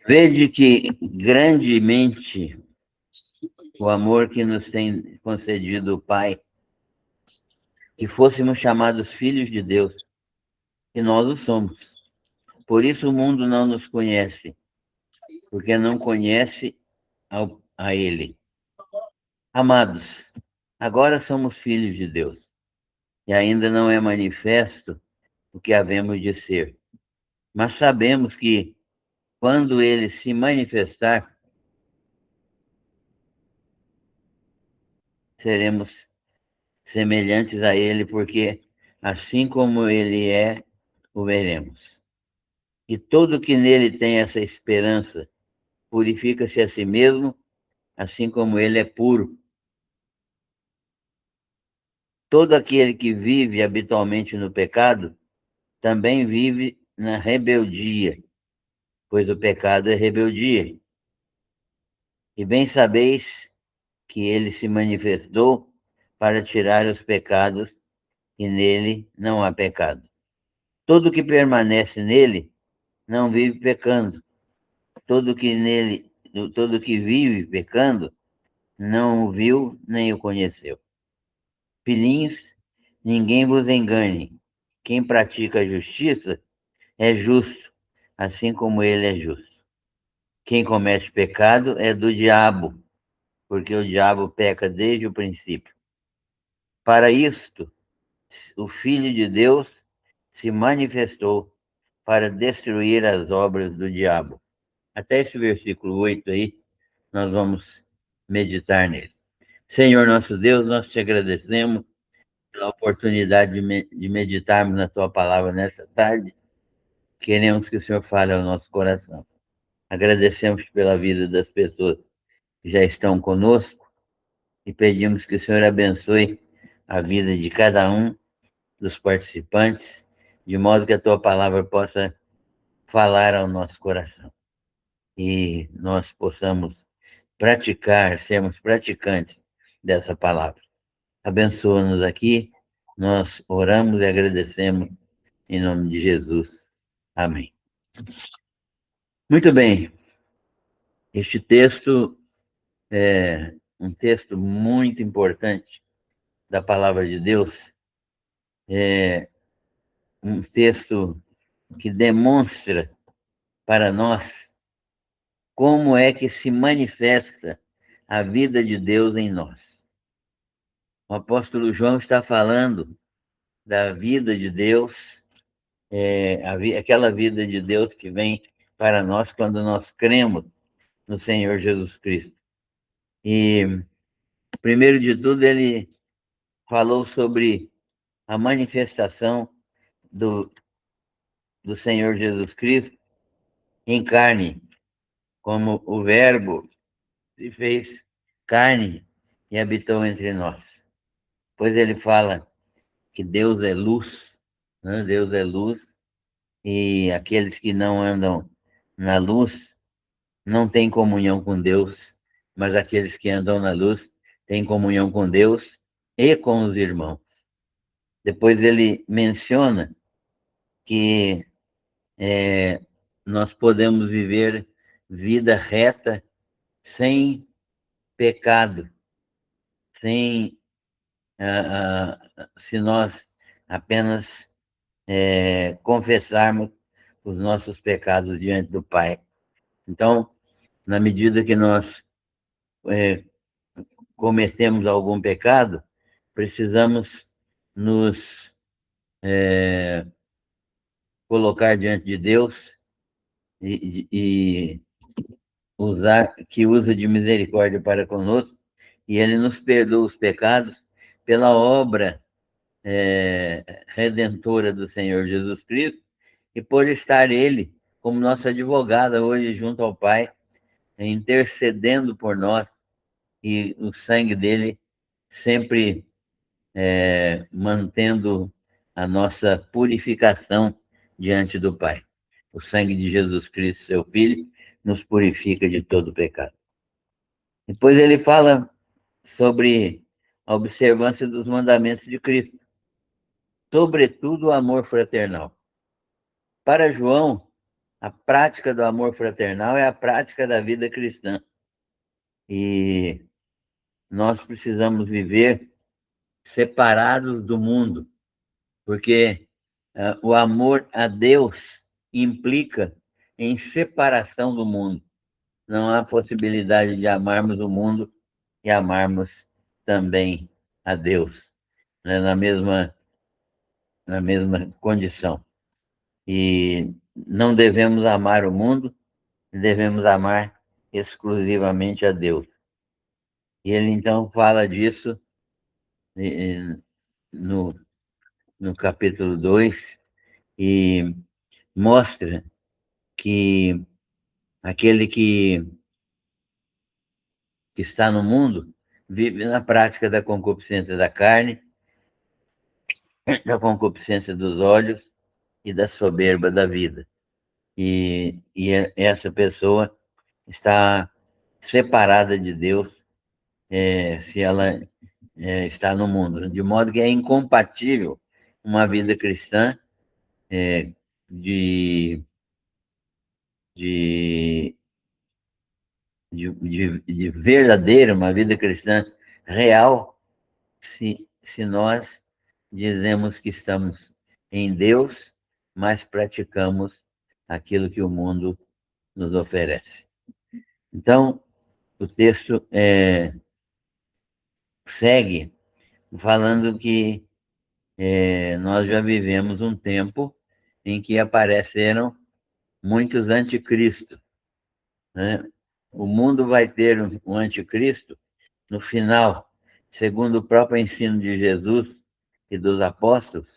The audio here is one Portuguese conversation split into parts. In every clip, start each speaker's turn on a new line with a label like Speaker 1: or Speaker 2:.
Speaker 1: Vede que grandemente o amor que nos tem concedido o Pai, que fôssemos chamados filhos de Deus, e nós o somos. Por isso o mundo não nos conhece, porque não conhece a Ele. Amados, agora somos filhos de Deus, e ainda não é manifesto o que havemos de ser. Mas sabemos que, quando Ele se manifestar, seremos semelhantes a Ele, porque assim como Ele é, o veremos. E todo que nele tem essa esperança purifica-se a si mesmo, assim como ele é puro. Todo aquele que vive habitualmente no pecado também vive na rebeldia, pois o pecado é rebeldia. E bem sabeis que ele se manifestou para tirar os pecados, e nele não há pecado. Todo que permanece nele não vive pecando. Todo que nele, todo que vive pecando não o viu nem o conheceu. Filhinhos, ninguém vos engane. Quem pratica a justiça é justo, assim como ele é justo. Quem comete pecado é do diabo, porque o diabo peca desde o princípio. Para isto, o Filho de Deus se manifestou para destruir as obras do diabo. Até esse versículo 8 aí, nós vamos meditar nele. Senhor nosso Deus, nós te agradecemos pela oportunidade de meditarmos na tua palavra nessa tarde. Queremos que o Senhor fale ao nosso coração. Agradecemos pela vida das pessoas que já estão conosco e pedimos que o Senhor abençoe a vida de cada um dos participantes, de modo que a tua palavra possa falar ao nosso coração e nós possamos praticar, sermos praticantes dessa palavra. Abençoa-nos aqui, nós oramos e agradecemos em nome de Jesus. Amém. Muito bem, este texto é um texto muito importante da palavra de Deus, é um texto que demonstra para nós como é que se manifesta a vida de Deus em nós. O apóstolo João está falando da vida de Deus, aquela vida de Deus que vem para nós quando nós cremos no Senhor Jesus Cristo. E, primeiro de tudo, ele falou sobre a manifestação do Senhor Jesus Cristo em carne, como o Verbo se fez carne e habitou entre nós. Pois ele fala que Deus é luz, né? Deus é luz, e aqueles que não andam na luz não têm comunhão com Deus, mas aqueles que andam na luz têm comunhão com Deus e com os irmãos. Depois ele menciona que nós podemos viver vida reta sem pecado, sem se nós apenas confessarmos os nossos pecados diante do Pai. Então, na medida que nós cometemos algum pecado, precisamos nos colocar diante de Deus e usa de misericórdia para conosco, e Ele nos perdoa os pecados pela obra redentora do Senhor Jesus Cristo, e por estar Ele como nosso advogado hoje junto ao Pai, intercedendo por nós, e o sangue dele sempre mantendo a nossa purificação diante do Pai. O sangue de Jesus Cristo, seu Filho, nos purifica de todo pecado. Depois ele fala sobre a observância dos mandamentos de Cristo, sobretudo o amor fraternal. Para João, A prática do amor fraternal é a prática da vida cristã. E nós precisamos viver separados do mundo, porque o amor a Deus implica em separação do mundo. Não há possibilidade de amarmos o mundo e amarmos também a Deus, né, na mesma condição. E não devemos amar o mundo, devemos amar exclusivamente a Deus. E ele então fala disso no, no capítulo 2 e mostra que aquele que está no mundo vive na prática da concupiscência da carne, da concupiscência dos olhos e da soberba da vida. E essa pessoa está separada de Deus se ela está no mundo, de modo que é incompatível uma vida cristã de, de, de verdadeira, uma vida cristã real, se nós dizemos que estamos em Deus, mas praticamos aquilo que o mundo nos oferece. Então, o texto segue falando que nós já vivemos um tempo em que apareceram muitos anticristos, né? O mundo vai ter um anticristo no final, segundo o próprio ensino de Jesus e dos apóstolos.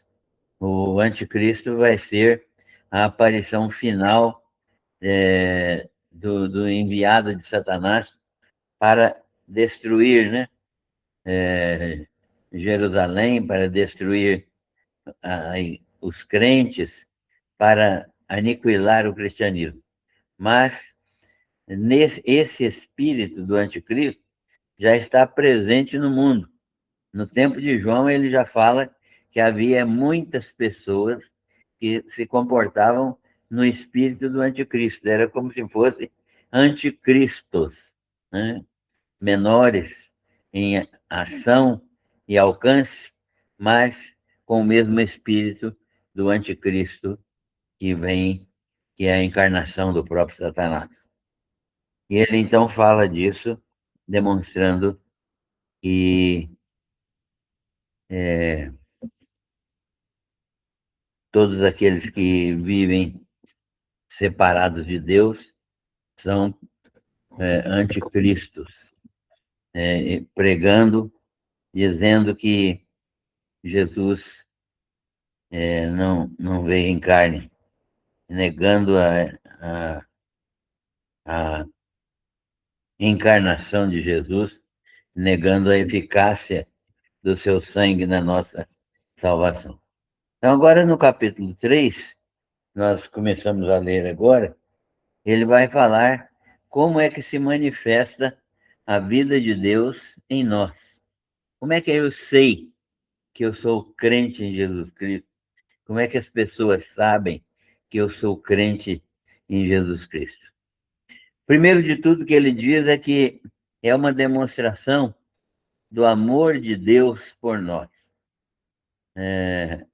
Speaker 1: O anticristo vai ser a aparição final do enviado de Satanás para destruir, né, Jerusalém, para destruir os crentes, para aniquilar o cristianismo. Mas esse espírito do anticristo já está presente no mundo. No tempo de João, ele já fala que havia muitas pessoas que se comportavam no espírito do anticristo. Era como se fossem anticristos, né? Menores em ação e alcance, mas com o mesmo espírito do anticristo que vem, que é a encarnação do próprio Satanás. E ele então fala disso, demonstrando que todos aqueles que vivem separados de Deus são anticristos, pregando, dizendo que Jesus não veio em carne, negando a encarnação de Jesus, negando a eficácia do seu sangue na nossa salvação. Então, agora no capítulo 3, nós começamos a ler agora, ele vai falar como é que se manifesta a vida de Deus em nós. Como é que eu sei que eu sou crente em Jesus Cristo? Como é que as pessoas sabem que eu sou crente em Jesus Cristo? Primeiro de tudo que ele diz é que é uma demonstração do amor de Deus por nós.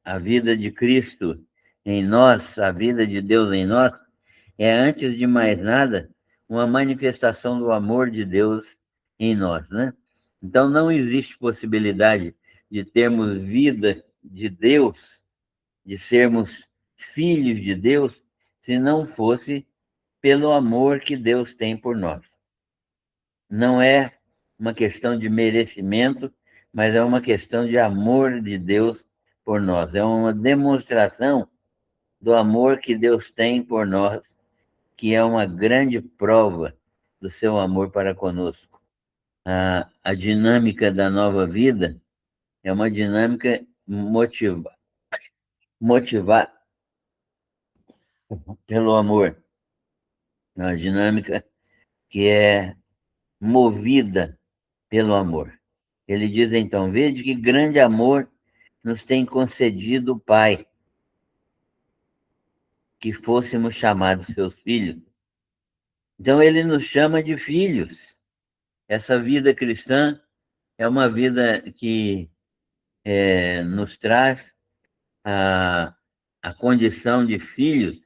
Speaker 1: A vida de Cristo em nós, a vida de Deus em nós, é, antes de mais nada, uma manifestação do amor de Deus em nós, né? Então, não existe possibilidade de termos vida de Deus, de sermos filhos de Deus, se não fosse pelo amor que Deus tem por nós. Não é uma questão de merecimento, mas é uma questão de amor de Deus por nós. É uma demonstração do amor que Deus tem por nós, que é uma grande prova do seu amor para conosco. A dinâmica da nova vida é uma dinâmica motivada pelo amor. É uma dinâmica que é movida pelo amor. Ele diz então: vede que grande amor nos tem concedido o Pai, que fôssemos chamados seus filhos. Então, ele nos chama de filhos. Essa vida cristã é uma vida que nos traz a condição de filhos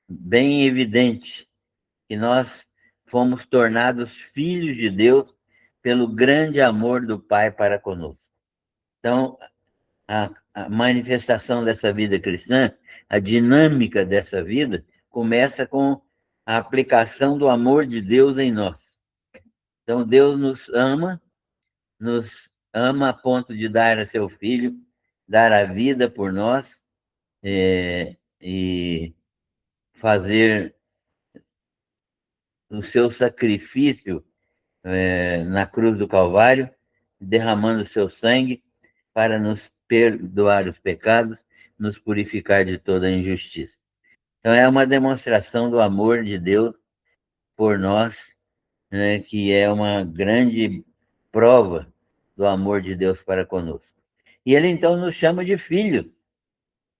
Speaker 1: bem evidente, que nós fomos tornados filhos de Deus pelo grande amor do Pai para conosco. Então, a manifestação dessa vida cristã, a dinâmica dessa vida, começa com a aplicação do amor de Deus em nós. Então, Deus nos ama a ponto de dar a seu Filho, dar a vida por nós, e fazer o seu sacrifício na cruz do Calvário, derramando o seu sangue para nos perdoar os pecados, nos purificar de toda injustiça. Então, é uma demonstração do amor de Deus por nós, né, que é uma grande prova do amor de Deus para conosco. E ele, então, nos chama de filhos.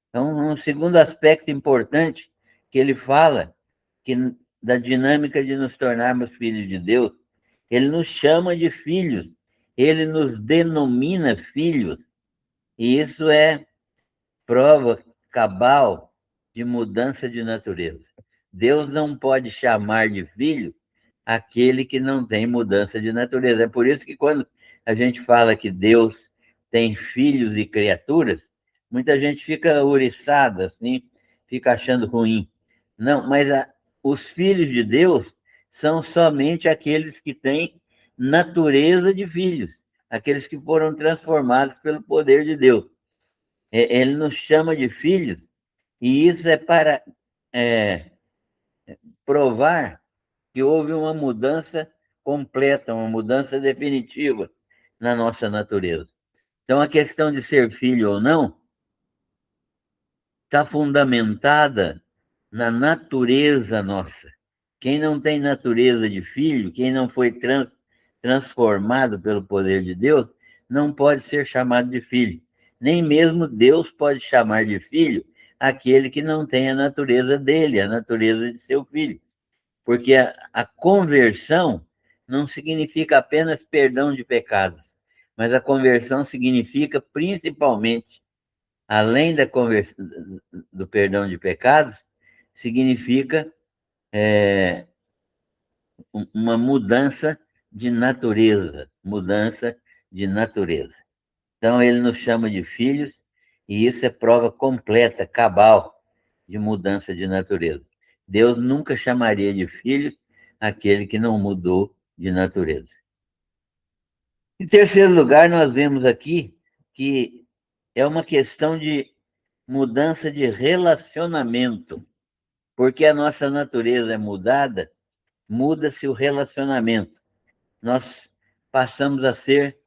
Speaker 1: Então, um segundo aspecto importante que ele fala, que da dinâmica de nos tornarmos filhos de Deus, ele nos chama de filhos, ele nos denomina filhos, e isso é prova cabal de mudança de natureza. Deus não pode chamar de filho aquele que não tem mudança de natureza. É por isso que quando a gente fala que Deus tem filhos e criaturas, muita gente fica ouriçada, assim, fica achando ruim. Não, mas os filhos de Deus são somente aqueles que têm natureza de filhos, aqueles que foram transformados pelo poder de Deus. Ele nos chama de filhos, e isso é para provar que houve uma mudança completa, uma mudança definitiva na nossa natureza. Então, a questão de ser filho ou não está fundamentada na natureza nossa. Quem não tem natureza de filho, quem não foi transformado pelo poder de Deus, não pode ser chamado de filho. Nem mesmo Deus pode chamar de filho aquele que não tem a natureza dele, a natureza de seu filho. Porque a conversão não significa apenas perdão de pecados, mas a conversão significa principalmente, além da conversão, do perdão de pecados, significa uma mudança de natureza, Então, ele nos chama de filhos, e isso é prova completa, cabal, de mudança de natureza. Deus nunca chamaria de filho aquele que não mudou de natureza. Em terceiro lugar, nós vemos aqui que é uma questão de mudança de relacionamento. Porque a nossa natureza é mudada, muda-se o relacionamento. Nós passamos a ser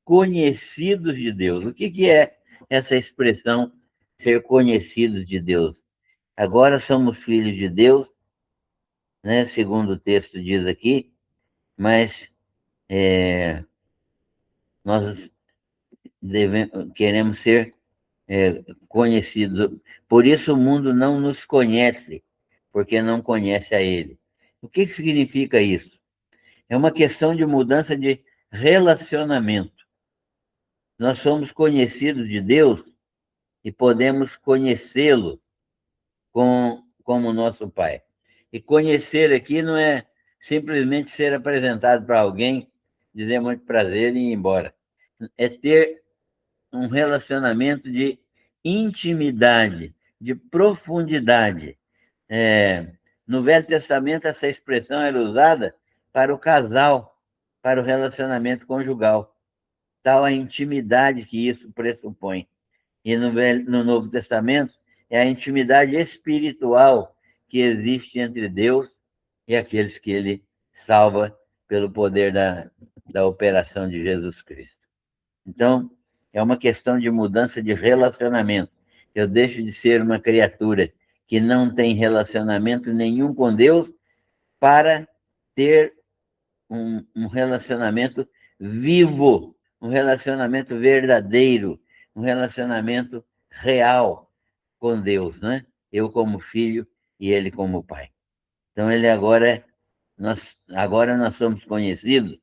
Speaker 1: conhecidos de Deus. O que é essa expressão, ser conhecidos de Deus? Agora somos filhos de Deus, né, segundo o texto diz aqui, mas nós queremos ser conhecidos. Por isso o mundo não nos conhece, porque não conhece a Ele. O que significa isso? É uma questão de mudança de relacionamento. Nós somos conhecidos de Deus e podemos conhecê-lo como nosso Pai. E conhecer aqui não é simplesmente ser apresentado para alguém, dizer muito prazer e ir embora. É ter um relacionamento de intimidade, de profundidade. No Velho Testamento, essa expressão era usada para o casal, para o relacionamento conjugal. Tal a intimidade que isso pressupõe. E no Novo Testamento, é a intimidade espiritual que existe entre Deus e aqueles que ele salva pelo poder da operação de Jesus Cristo. Então, é uma questão de mudança de relacionamento. Eu deixo de ser uma criatura que não tem relacionamento nenhum com Deus para ter um relacionamento vivo, um relacionamento verdadeiro, um relacionamento real com Deus, né? Eu, como filho, e ele como Pai. Então, agora nós somos conhecidos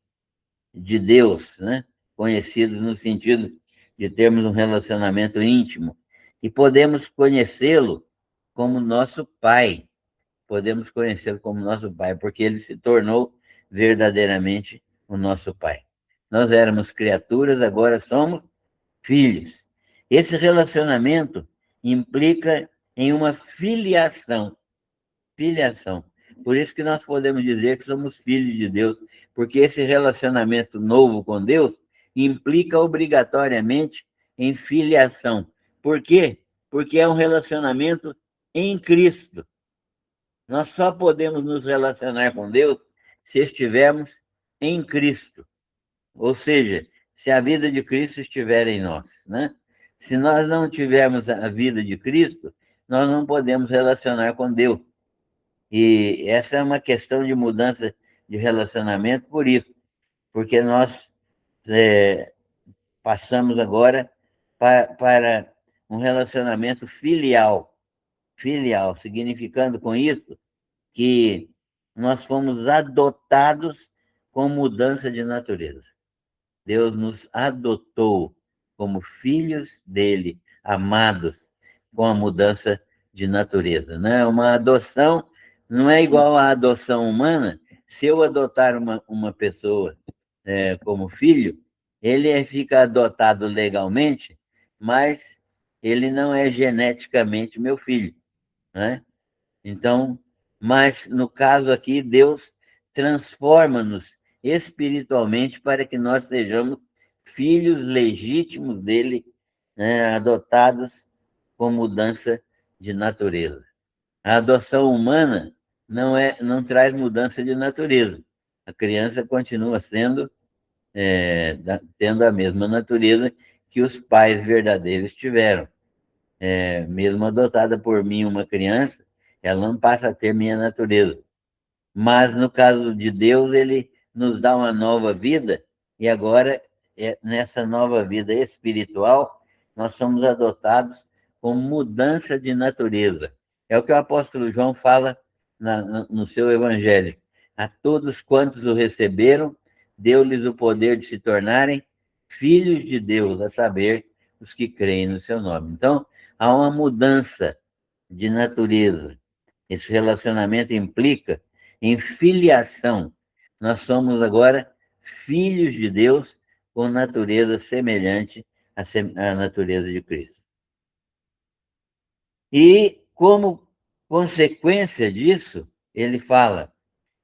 Speaker 1: de Deus, né? Conhecidos no sentido de termos um relacionamento íntimo e podemos conhecê-lo como nosso Pai. Podemos conhecê-lo como nosso Pai, porque ele se tornou verdadeiramente o nosso Pai. Nós éramos criaturas, agora somos filhos. Esse relacionamento implica em uma filiação. Filiação. Por isso que nós podemos dizer que somos filhos de Deus, porque esse relacionamento novo com Deus implica obrigatoriamente em filiação. Por quê? Porque é um relacionamento em Cristo. Nós só podemos nos relacionar com Deus se estivermos em Cristo. Ou seja, se a vida de Cristo estiver em nós, né? Se nós não tivermos a vida de Cristo, nós não podemos relacionar com Deus. E essa é uma questão de mudança de relacionamento por isso, porque nós passamos agora para um relacionamento filial, filial, significando com isso que nós fomos adotados com mudança de natureza. Deus nos adotou como filhos dele, amados, com a mudança de natureza. Né? Uma adoção não é igual à adoção humana. Se eu adotar uma pessoa como filho, ele fica adotado legalmente, mas ele não é geneticamente meu filho. Né? Então, mas no caso aqui, Deus transforma-nos espiritualmente para que nós sejamos filhos legítimos dele, né, adotados com mudança de natureza. A adoção humana não traz mudança de natureza. A criança continua tendo a mesma natureza que os pais verdadeiros tiveram. Mesmo adotada por mim uma criança, ela não passa a ter minha natureza. Mas, no caso de Deus, ele nos dá uma nova vida, e agora, nessa nova vida espiritual, nós somos adotados com mudança de natureza. É o que o apóstolo João fala no seu evangelho. A todos quantos o receberam, deu-lhes o poder de se tornarem filhos de Deus, a saber, os que creem no seu nome. Então, há uma mudança de natureza. Esse relacionamento implica em filiação. Nós somos agora filhos de Deus com natureza semelhante à natureza de Cristo. E, como consequência disso, ele fala,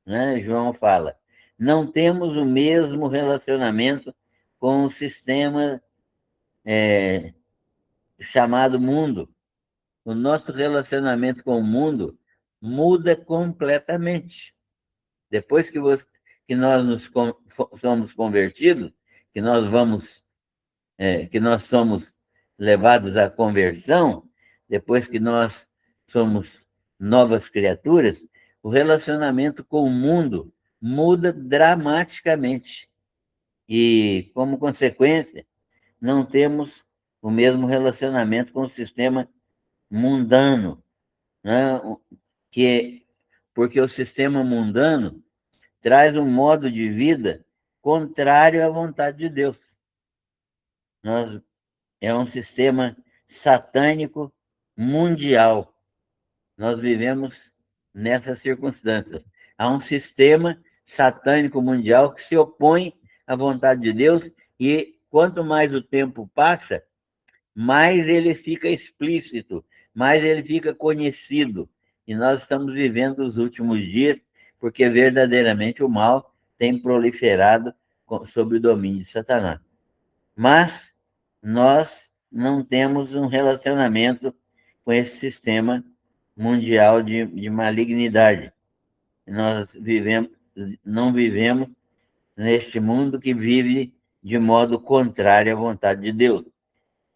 Speaker 1: né? João fala, não temos o mesmo relacionamento com o sistema chamado mundo. O nosso relacionamento com o mundo muda completamente. Depois que nós somos convertidos, que que nós somos levados à conversão, depois que nós somos novas criaturas, o relacionamento com o mundo muda dramaticamente. E, como consequência, não temos o mesmo relacionamento com o sistema mundano, né? Porque o sistema mundano traz um modo de vida contrário à vontade de Deus. É um sistema satânico mundial. Nós vivemos nessas circunstâncias. Há um sistema satânico mundial que se opõe à vontade de Deus e quanto mais o tempo passa, mais ele fica explícito, mais ele fica conhecido. E nós estamos vivendo os últimos dias porque verdadeiramente o mal tem proliferado sob o domínio de Satanás. Mas nós não temos um relacionamento com esse sistema mundial de malignidade. Nós não vivemos neste mundo que vive de modo contrário à vontade de Deus.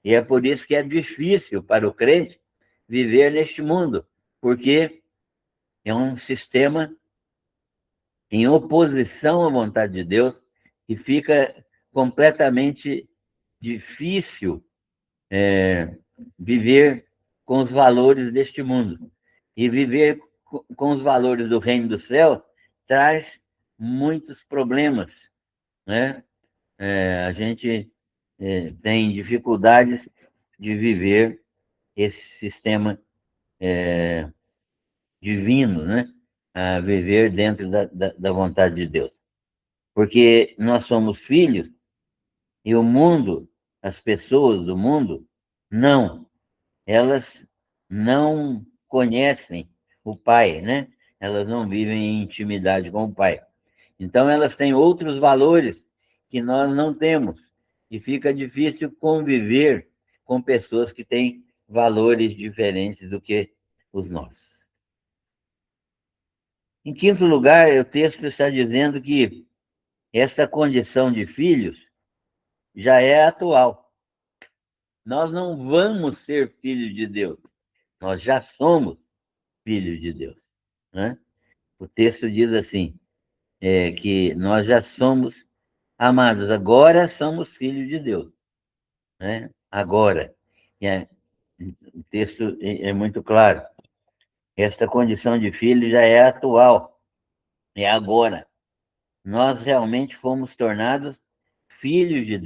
Speaker 1: E é por isso que é difícil para o crente viver neste mundo, porque é um sistema em oposição à vontade de Deus e fica completamente difícil viver com os valores deste mundo. E viver com os valores do reino do céu, traz muitos problemas, né? A gente tem dificuldades de viver esse sistema divino, né? A viver dentro da vontade de Deus. Porque nós somos filhos e o mundo, as pessoas do mundo, não. Elas não conhecem o Pai, né? Elas não vivem em intimidade com o Pai. Então, elas têm outros valores que nós não temos. E fica difícil conviver com pessoas que têm valores diferentes do que os nossos. Em quinto lugar, o texto está dizendo que essa condição de filhos já é atual. Nós não vamos ser filhos de Deus, nós já somos filhos de Deus, né? O texto diz assim, que nós já somos amados, agora somos filhos de Deus, né? Agora. O texto é muito claro. Esta condição de filho já é atual, é agora. Nós realmente fomos tornados filhos de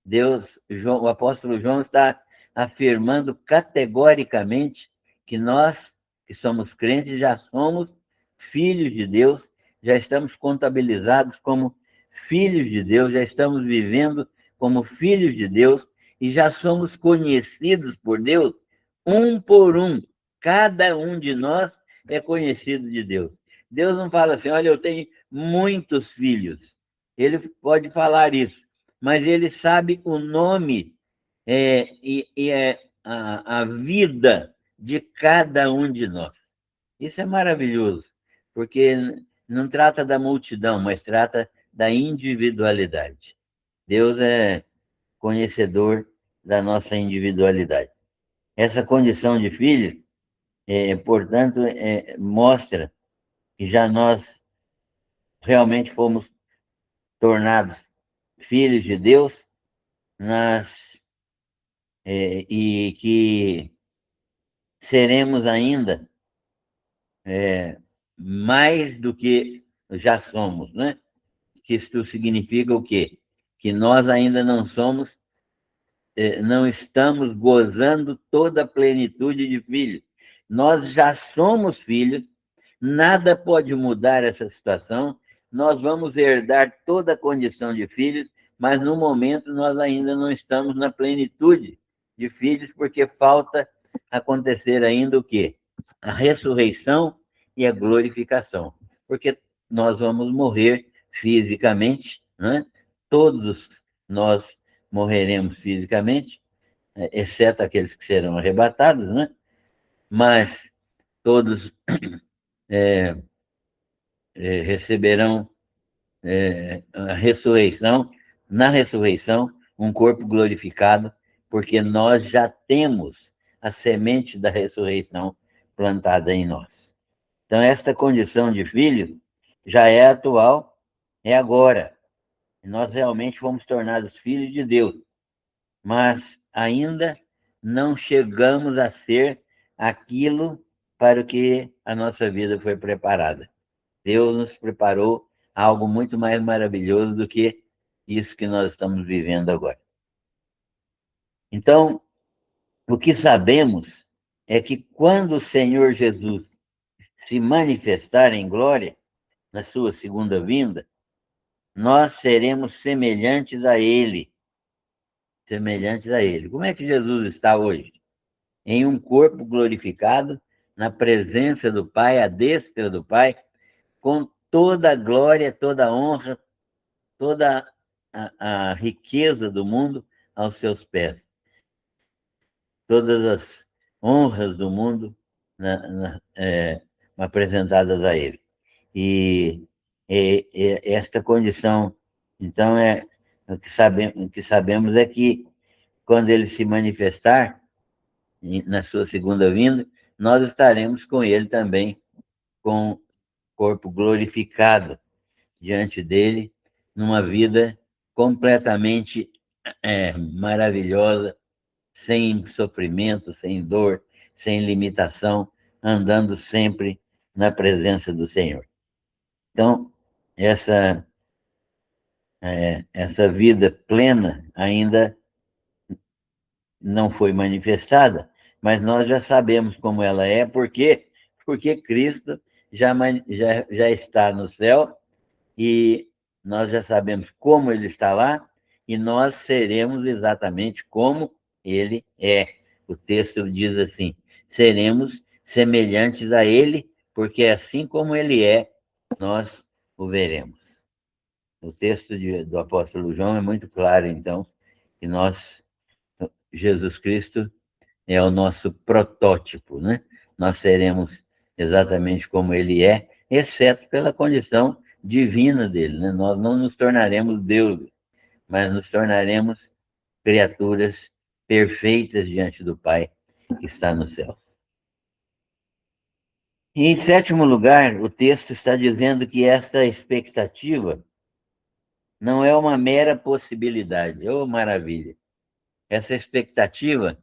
Speaker 1: Deus. O apóstolo João está afirmando categoricamente que nós, que somos crentes, já somos filhos de Deus, já estamos contabilizados como filhos de Deus, já estamos vivendo como filhos de Deus e já somos conhecidos por Deus um por um. Cada um de nós é conhecido de Deus. Deus não fala assim, olha, eu tenho muitos filhos. Ele pode falar isso, mas ele sabe o nome e a vida de cada um de nós. Isso é maravilhoso, porque não trata da multidão, mas trata da individualidade. Deus é conhecedor da nossa individualidade. Essa condição de filho, portanto, mostra que já nós realmente fomos tornados filhos de Deus, e que seremos ainda mais do que já somos, né? Que isso significa o quê? Que nós ainda não estamos gozando toda a plenitude de filhos. Nós já somos filhos, nada pode mudar essa situação, nós vamos herdar toda a condição de filhos, mas no momento nós ainda não estamos na plenitude de filhos, porque falta acontecer ainda o quê? A ressurreição e a glorificação, porque nós vamos morrer fisicamente, né? Todos nós morreremos fisicamente, exceto aqueles que serão arrebatados, né? Mas todos receberão a ressurreição, na ressurreição, um corpo glorificado, porque nós já temos a semente da ressurreição plantada em nós. Então, esta condição de filhos já é atual, é agora. Nós realmente fomos tornados filhos de Deus, mas ainda não chegamos a ser aquilo para o que a nossa vida foi preparada. Deus nos preparou algo muito mais maravilhoso do que isso que nós estamos vivendo agora. Então, o que sabemos é que quando o Senhor Jesus se manifestar em glória, na sua segunda vinda, nós seremos semelhantes a Ele. Semelhantes a Ele. Como é que Jesus está hoje? Em um corpo glorificado, na presença do Pai, à destra do Pai, com toda a glória, toda a honra, toda a riqueza do mundo aos seus pés. Todas as honras do mundo apresentadas a Ele. E esta condição, então, o que sabemos é que quando Ele se manifestar, na sua segunda vinda, nós estaremos com Ele também, com corpo glorificado diante dele, numa vida completamente maravilhosa, sem sofrimento, sem dor, sem limitação, andando sempre na presença do Senhor. Então, essa vida plena ainda não foi manifestada, mas nós já sabemos como ela é, porque Cristo já está no céu e nós já sabemos como ele está lá e nós seremos exatamente como ele é. O texto diz assim: seremos semelhantes a ele, porque assim como ele é, nós o veremos. O texto do apóstolo João é muito claro, então, que Jesus Cristo é o nosso protótipo, né? Nós seremos exatamente como ele é, exceto pela condição divina dele, né? Nós não nos tornaremos deuses, mas nos tornaremos criaturas perfeitas diante do Pai que está no céu. E, em sétimo lugar, o texto está dizendo que esta expectativa não é uma mera possibilidade. Oh, maravilha! Essa expectativa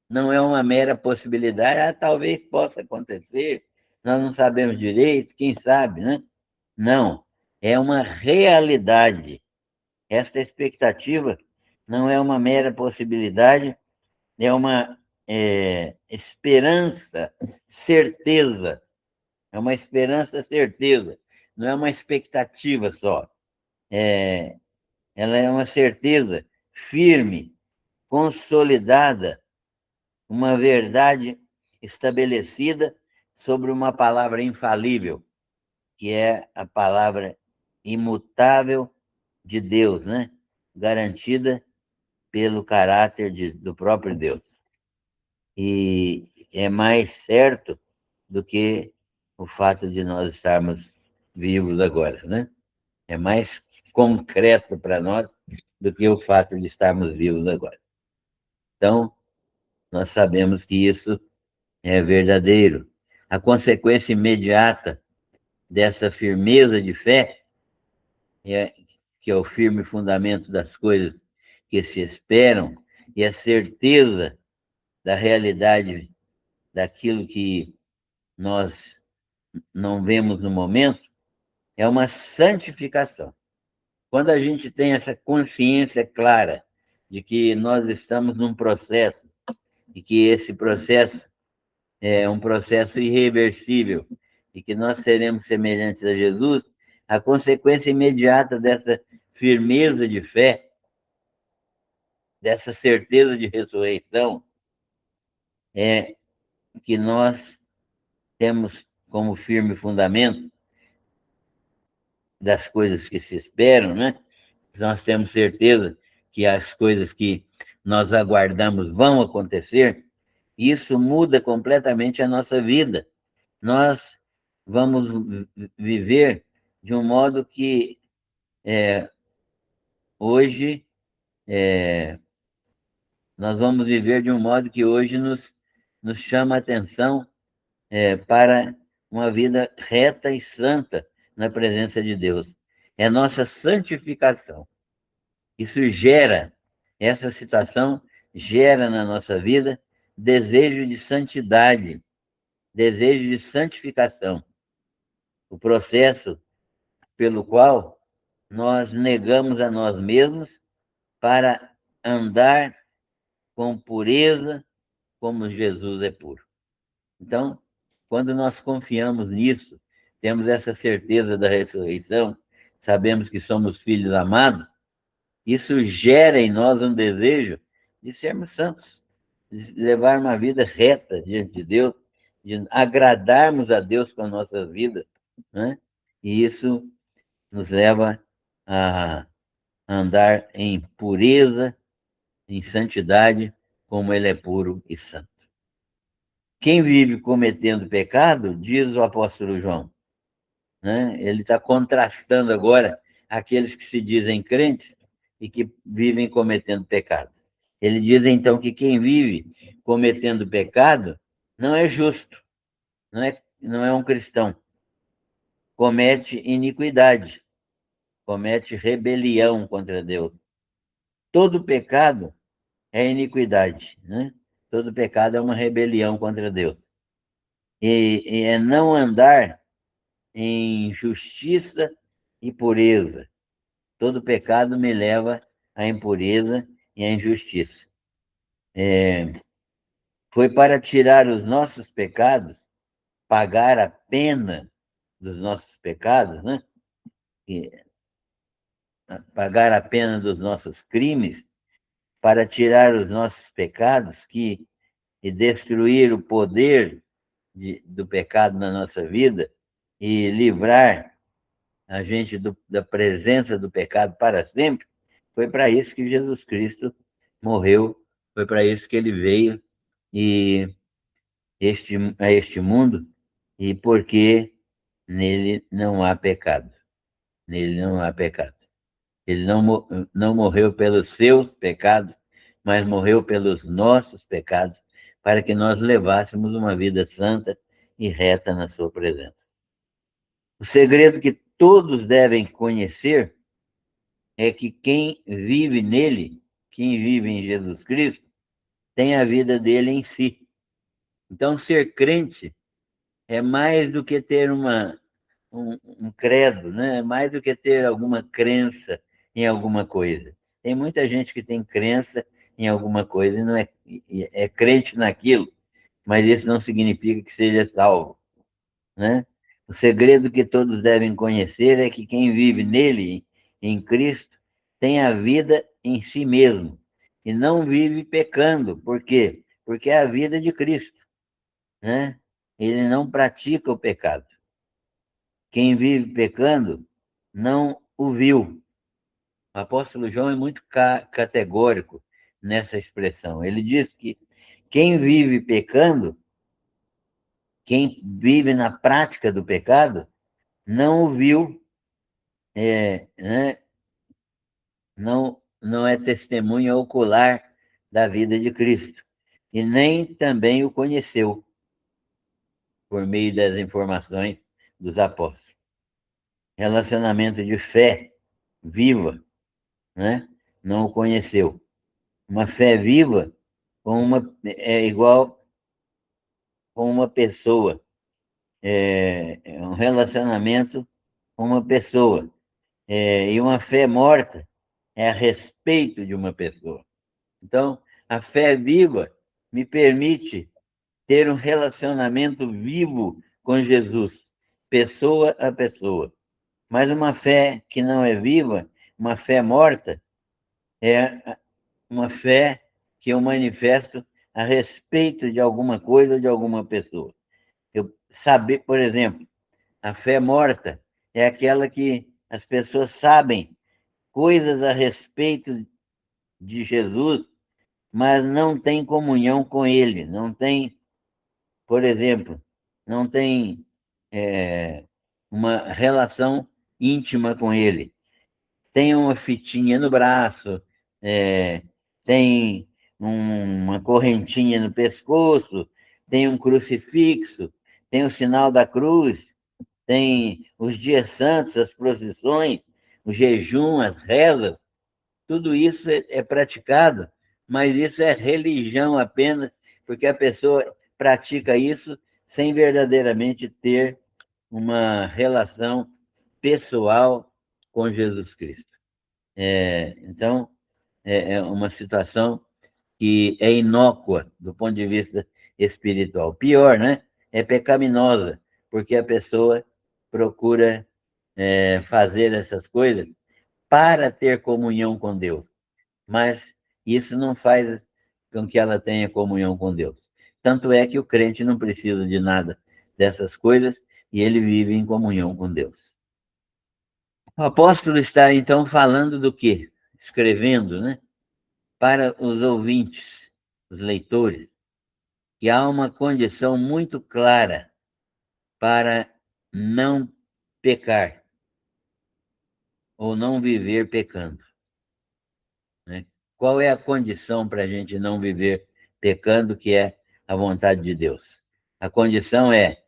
Speaker 1: não é uma mera possibilidade, talvez possa acontecer, nós não sabemos direito, quem sabe, né? Não, é uma realidade. Esta expectativa não é uma mera possibilidade, é uma esperança, certeza. É uma esperança, certeza. Não é uma expectativa só. Ela é uma certeza firme, consolidada, uma verdade estabelecida sobre uma palavra infalível, que é a palavra imutável de Deus, né? Garantida pelo caráter do próprio Deus. E é mais certo do que o fato de nós estarmos vivos agora, né? É mais concreto para nós do que o fato de estarmos vivos agora. Então, nós sabemos que isso é verdadeiro. A consequência imediata dessa firmeza de fé, que é o firme fundamento das coisas que se esperam, e a certeza da realidade daquilo que nós não vemos no momento, é uma santificação. Quando a gente tem essa consciência clara de que nós estamos num processo, e que esse processo é um processo irreversível, e que nós seremos semelhantes a Jesus, a consequência imediata dessa firmeza de fé, dessa certeza de ressurreição, é que nós temos como firme fundamento das coisas que se esperam, né? Nós temos certeza que as coisas que nós aguardamos vão acontecer. Isso muda completamente a nossa vida. Nós vamos viver de um modo que hoje nós vamos viver de um modo que hoje nos chama a atenção para uma vida reta e santa na presença de Deus. É nossa santificação. Essa situação gera na nossa vida desejo de santidade, desejo de santificação. O processo pelo qual nós negamos a nós mesmos para andar com pureza como Jesus é puro. Então, quando nós confiamos nisso, temos essa certeza da ressurreição, sabemos que somos filhos amados, isso gera em nós um desejo de sermos santos, de levar uma vida reta diante de Deus, de agradarmos a Deus com a nossa vida, né? E isso nos leva a andar em pureza, em santidade, como Ele é puro e santo. Quem vive cometendo pecado, diz o apóstolo João, né? Ele está contrastando agora aqueles que se dizem crentes e que vivem cometendo pecado. Ele diz então que quem vive cometendo pecado não é justo, não é um cristão. Comete iniquidade, comete rebelião contra Deus. Todo pecado é iniquidade, né? Todo pecado é uma rebelião contra Deus. E é não andar em justiça e pureza. Todo pecado me leva à impureza e à injustiça. Foi para tirar os nossos pecados, pagar a pena dos nossos pecados, né? E pagar a pena dos nossos crimes, para tirar os nossos pecados e destruir o poder do pecado na nossa vida e livrar a gente da presença do pecado para sempre. Foi para isso que Jesus Cristo morreu, foi para isso que ele veio e a este mundo, e porque nele não há pecado. Nele não há pecado. Ele não morreu pelos seus pecados, mas morreu pelos nossos pecados, para que nós levássemos uma vida santa e reta na sua presença. O segredo que todos devem conhecer é que quem vive nele, quem vive em Jesus Cristo, tem a vida dele em si. Então, ser crente é mais do que ter um credo, né? É mais do que ter alguma crença em alguma coisa. Tem muita gente que tem crença em alguma coisa e não é crente naquilo, mas isso não significa que seja salvo, né? O segredo que todos devem conhecer é que quem vive nele, em Cristo, tem a vida em si mesmo e não vive pecando. Por quê? Porque é a vida de Cristo, né? Ele não pratica o pecado. Quem vive pecando não o viu. O apóstolo João é muito categórico nessa expressão. Ele diz que quem vive pecando, quem vive na prática do pecado, não o viu, né? Não é testemunha ocular da vida de Cristo, e nem também o conheceu por meio das informações dos apóstolos. Relacionamento de fé viva, né? Não o conheceu. Uma fé viva é igual com uma pessoa, é um relacionamento com uma pessoa. E uma fé morta é a respeito de uma pessoa. Então, a fé viva me permite ter um relacionamento vivo com Jesus, pessoa a pessoa. Mas uma fé que não é viva, uma fé morta, é uma fé que eu manifesto a respeito de alguma coisa ou de alguma pessoa. Eu saber, por exemplo, a fé morta é aquela que as pessoas sabem coisas a respeito de Jesus, mas não tem comunhão com ele, não tem, por exemplo, não tem uma relação íntima com ele. Tem uma fitinha no braço, tem uma correntinha no pescoço, tem um crucifixo, tem o sinal da cruz, tem os dias santos, as procissões, o jejum, as rezas, tudo isso é praticado, mas isso é religião apenas, porque a pessoa pratica isso sem verdadeiramente ter uma relação pessoal com Jesus Cristo. Então, é uma situação que é inócua do ponto de vista espiritual. Pior, né? É pecaminosa, porque a pessoa procura fazer essas coisas para ter comunhão com Deus, mas isso não faz com que ela tenha comunhão com Deus. Tanto é que o crente não precisa de nada dessas coisas e ele vive em comunhão com Deus. O apóstolo está, então, falando do quê? Escrevendo, né? Para os ouvintes, os leitores, que há uma condição muito clara para não pecar ou não viver pecando, né? Qual é a condição para a gente não viver pecando, que é a vontade de Deus? A condição é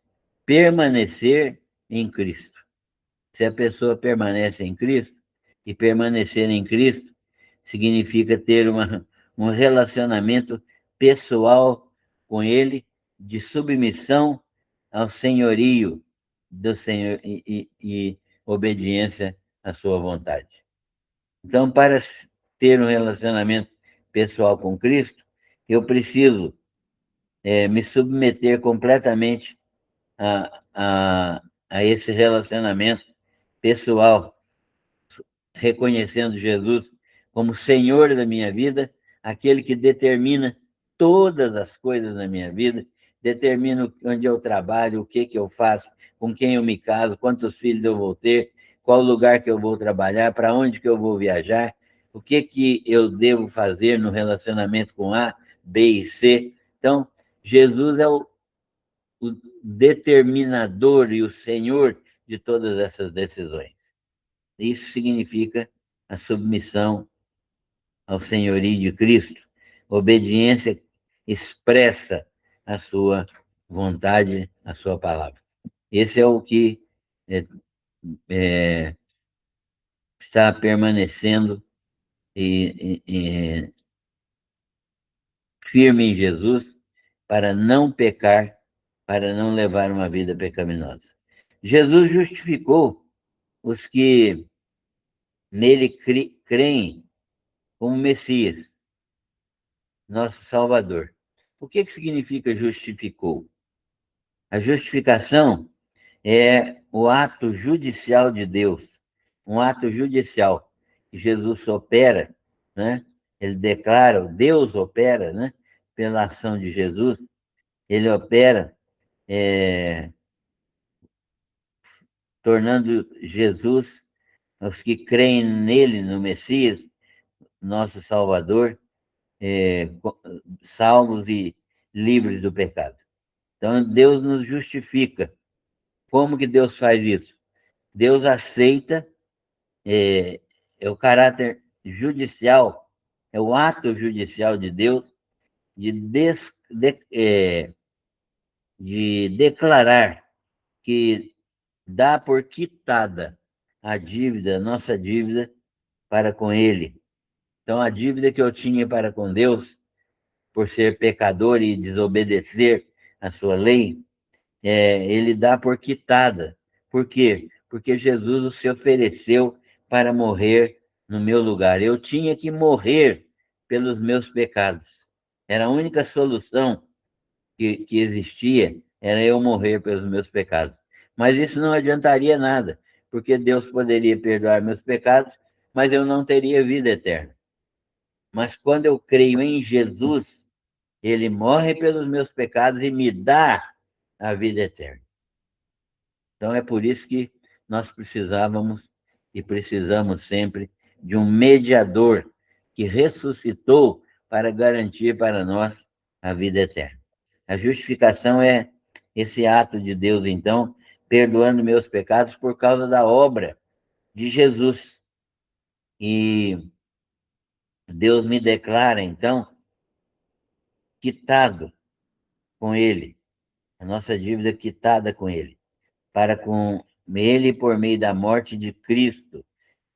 Speaker 1: permanecer em Cristo. Se a pessoa permanece em Cristo, e permanecer em Cristo significa ter um relacionamento pessoal com Ele, de submissão ao senhorio do Senhor e obediência à sua vontade. Então, para ter um relacionamento pessoal com Cristo, eu preciso me submeter completamente a esse relacionamento pessoal, reconhecendo Jesus como Senhor da minha vida, aquele que determina todas as coisas na minha vida, determina onde eu trabalho, o que eu faço, com quem eu me caso, quantos filhos eu vou ter, qual lugar que eu vou trabalhar, para onde que eu vou viajar, o que eu devo fazer no relacionamento com A, B e C. Então, Jesus é o determinador e o Senhor de todas essas decisões. Isso significa a submissão ao senhorio de Cristo. Obediência expressa a sua vontade, a sua palavra. Esse é o que está permanecendo firme em Jesus para não pecar, para não levar uma vida pecaminosa. Jesus justificou os que nele creem como Messias, nosso Salvador. O que significa justificou? A justificação é o ato judicial de Deus, um ato judicial que Jesus opera, né? Ele declara, Deus opera, né? Pela ação de Jesus, ele opera, tornando Jesus, os que creem nele, no Messias, nosso Salvador, salvos e livres do pecado. Então, Deus nos justifica. Como que Deus faz isso? Deus aceita, é o caráter judicial, é o ato judicial de Deus de declarar que dá por quitada a dívida, nossa dívida, para com Ele. Então, a dívida que eu tinha para com Deus, por ser pecador e desobedecer a sua lei, ele dá por quitada. Por quê? Porque Jesus se ofereceu para morrer no meu lugar. Eu tinha que morrer pelos meus pecados. Era a única solução que existia, era eu morrer pelos meus pecados. Mas isso não adiantaria nada, porque Deus poderia perdoar meus pecados, mas eu não teria vida eterna. Mas quando eu creio em Jesus, ele morre pelos meus pecados e me dá a vida eterna. Então é por isso que nós precisávamos e precisamos sempre de um mediador que ressuscitou para garantir para nós a vida eterna. A justificação é esse ato de Deus, então, perdoando meus pecados por causa da obra de Jesus. E Deus me declara, então, quitado com ele, a nossa dívida quitada com ele, para com ele por meio da morte de Cristo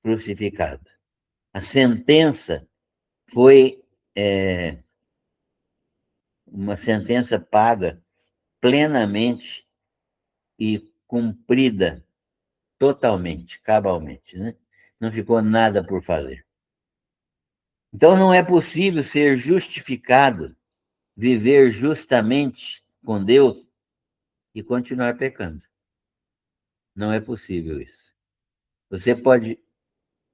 Speaker 1: crucificado. A sentença foi uma sentença paga plenamente e cumprida totalmente, cabalmente, né? Não ficou nada por fazer. Então não é possível ser justificado, viver justamente com Deus e continuar pecando. Não é possível isso. Você pode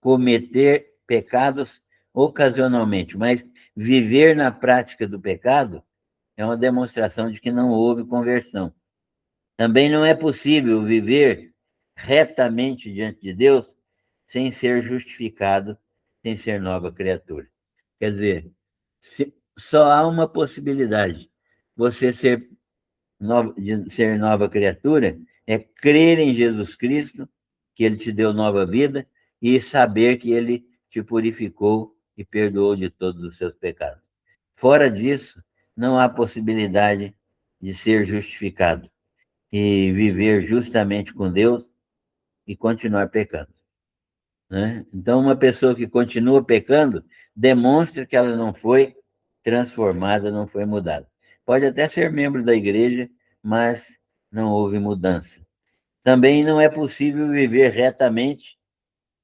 Speaker 1: cometer pecados ocasionalmente, mas viver na prática do pecado é uma demonstração de que não houve conversão. Também não é possível viver retamente diante de Deus sem ser justificado, sem ser nova criatura. Quer dizer, só há uma possibilidade: você de ser nova criatura é crer em Jesus Cristo, que ele te deu nova vida, e saber que ele te purificou e perdoou de todos os seus pecados. Fora disso, não há possibilidade de ser justificado e viver justamente com Deus e continuar pecando, né? Então, uma pessoa que continua pecando demonstra que ela não foi transformada, não foi mudada. Pode até ser membro da igreja, mas não houve mudança. Também não é possível viver retamente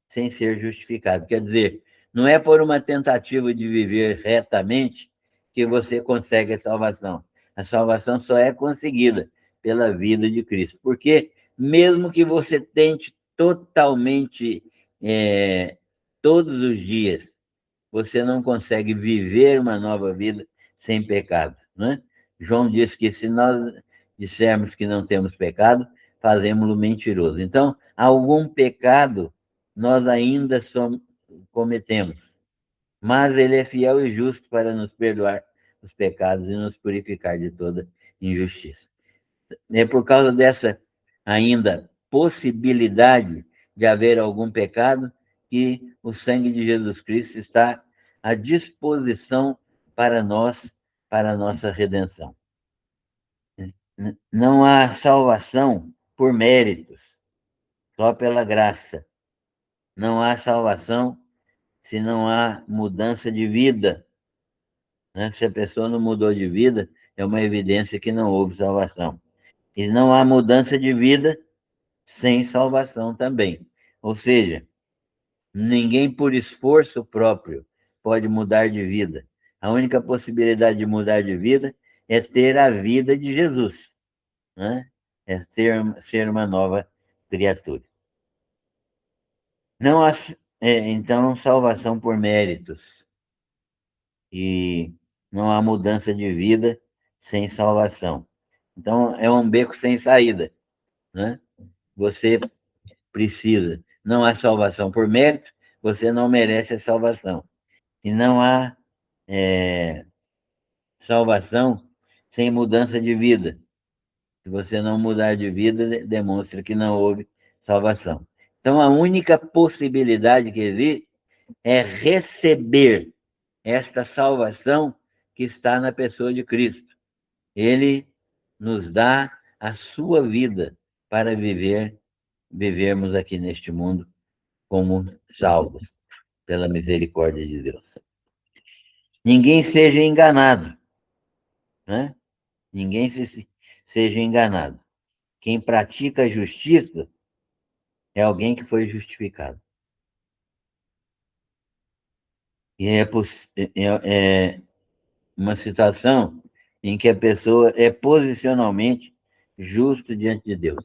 Speaker 1: sem ser justificado. Quer dizer, não é por uma tentativa de viver retamente que você consegue a salvação. A salvação só é conseguida pela vida de Cristo. Porque mesmo que você tente totalmente, todos os dias, você não consegue viver uma nova vida sem pecado, né? João disse que se nós dissermos que não temos pecado, fazemos-lo mentiroso. Então, algum pecado nós ainda cometemos, mas ele é fiel e justo para nos perdoar os pecados e nos purificar de toda injustiça. É por causa dessa ainda possibilidade de haver algum pecado que o sangue de Jesus Cristo está à disposição para nós, para a nossa redenção. Não há salvação por méritos, só pela graça. Não há salvação se não há mudança de vida, né? Se a pessoa não mudou de vida, é uma evidência que não houve salvação. E não há mudança de vida sem salvação também. Ou seja, ninguém por esforço próprio pode mudar de vida. A única possibilidade de mudar de vida é ter a vida de Jesus, né? É ser uma nova criatura. Não há, então, salvação por méritos. E não há mudança de vida sem salvação. Então, é um beco sem saída, né? Você precisa. Não há salvação por mérito, você não merece a salvação. E não há salvação sem mudança de vida. Se você não mudar de vida, demonstra que não houve salvação. Então, a única possibilidade que existe é receber esta salvação que está na pessoa de Cristo. Ele nos dá a sua vida para vivermos aqui neste mundo como salvos pela misericórdia de Deus. Ninguém seja enganado, né? Ninguém seja enganado. Quem pratica a justiça é alguém que foi justificado. E é uma situação em que a pessoa é posicionalmente justo diante de Deus.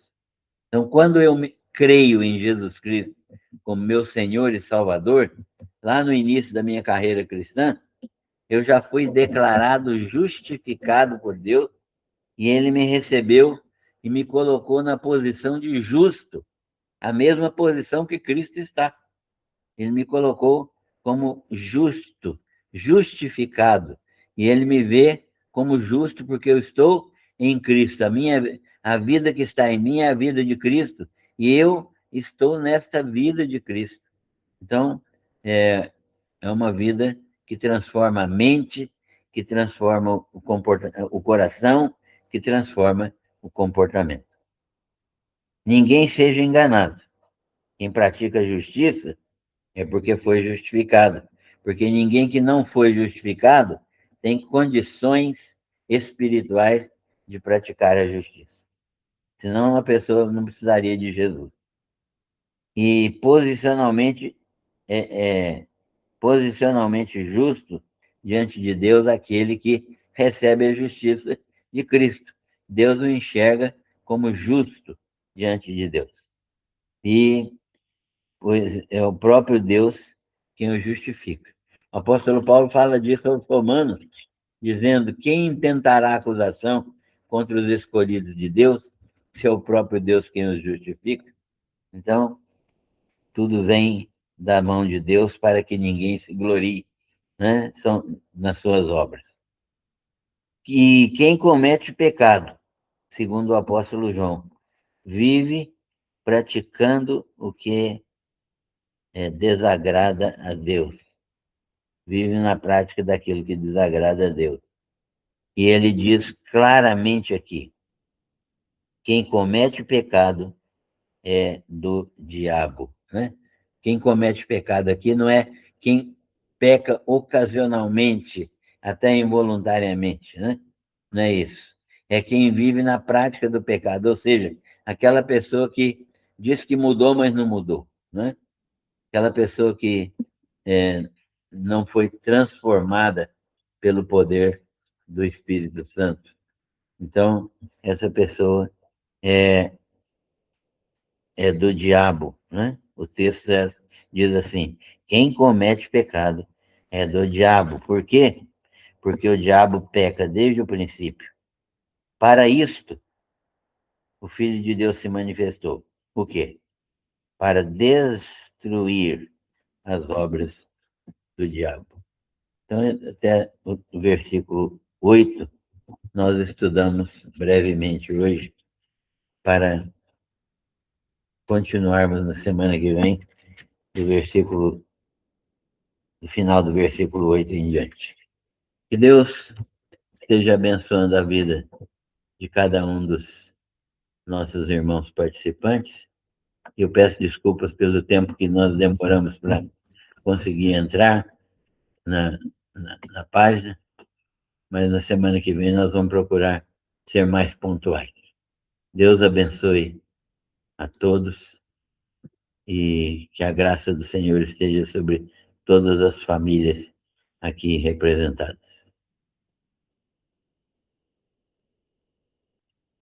Speaker 1: Então, quando eu creio em Jesus Cristo como meu Senhor e Salvador, lá no início da minha carreira cristã, eu já fui declarado justificado por Deus e ele me recebeu e me colocou na posição de justo, a mesma posição que Cristo está. Ele me colocou como justo, justificado, e ele me vê como justo porque eu estou em Cristo. A vida que está em mim é a vida de Cristo, e eu estou nesta vida de Cristo. Então, é uma vida que transforma a mente, que transforma o coração, que transforma o comportamento. Ninguém seja enganado. Quem pratica a justiça é porque foi justificado. Porque ninguém que não foi justificado tem condições espirituais de praticar a justiça. Senão a pessoa não precisaria de Jesus. E posicionalmente justo diante de Deus aquele que recebe a justiça de Cristo. Deus o enxerga como justo diante de Deus. E pois é o próprio Deus quem o justifica. O apóstolo Paulo fala disso aos Romanos, dizendo: quem intentará acusação contra os escolhidos de Deus, se é o próprio Deus quem os justifica? Então, tudo vem da mão de Deus para que ninguém se glorie, né? São nas suas obras. E quem comete pecado, segundo o apóstolo João, vive praticando o que desagrada a Deus. Vive na prática daquilo que desagrada a Deus. E ele diz claramente aqui: quem comete pecado é do diabo, né? Quem comete pecado aqui não é quem peca ocasionalmente, até involuntariamente, né? Não é isso. É quem vive na prática do pecado, ou seja, aquela pessoa que diz que mudou, mas não mudou, né? Aquela pessoa que não foi transformada pelo poder do Espírito Santo. Então, essa pessoa é do diabo, né? O texto diz assim: quem comete pecado é do diabo. Por quê? Porque o diabo peca desde o princípio. Para isto, o Filho de Deus se manifestou. O quê? Para destruir as obras do diabo. Então, até o versículo 8, nós estudamos brevemente hoje, para continuarmos na semana que vem, do final do versículo 8 em diante. Que Deus esteja abençoando a vida de cada um dos nossos irmãos participantes. Eu peço desculpas pelo tempo que nós demoramos para conseguir entrar na página, mas na semana que vem nós vamos procurar ser mais pontuais. Deus abençoe a todos e que a graça do Senhor esteja sobre todas as famílias aqui representadas.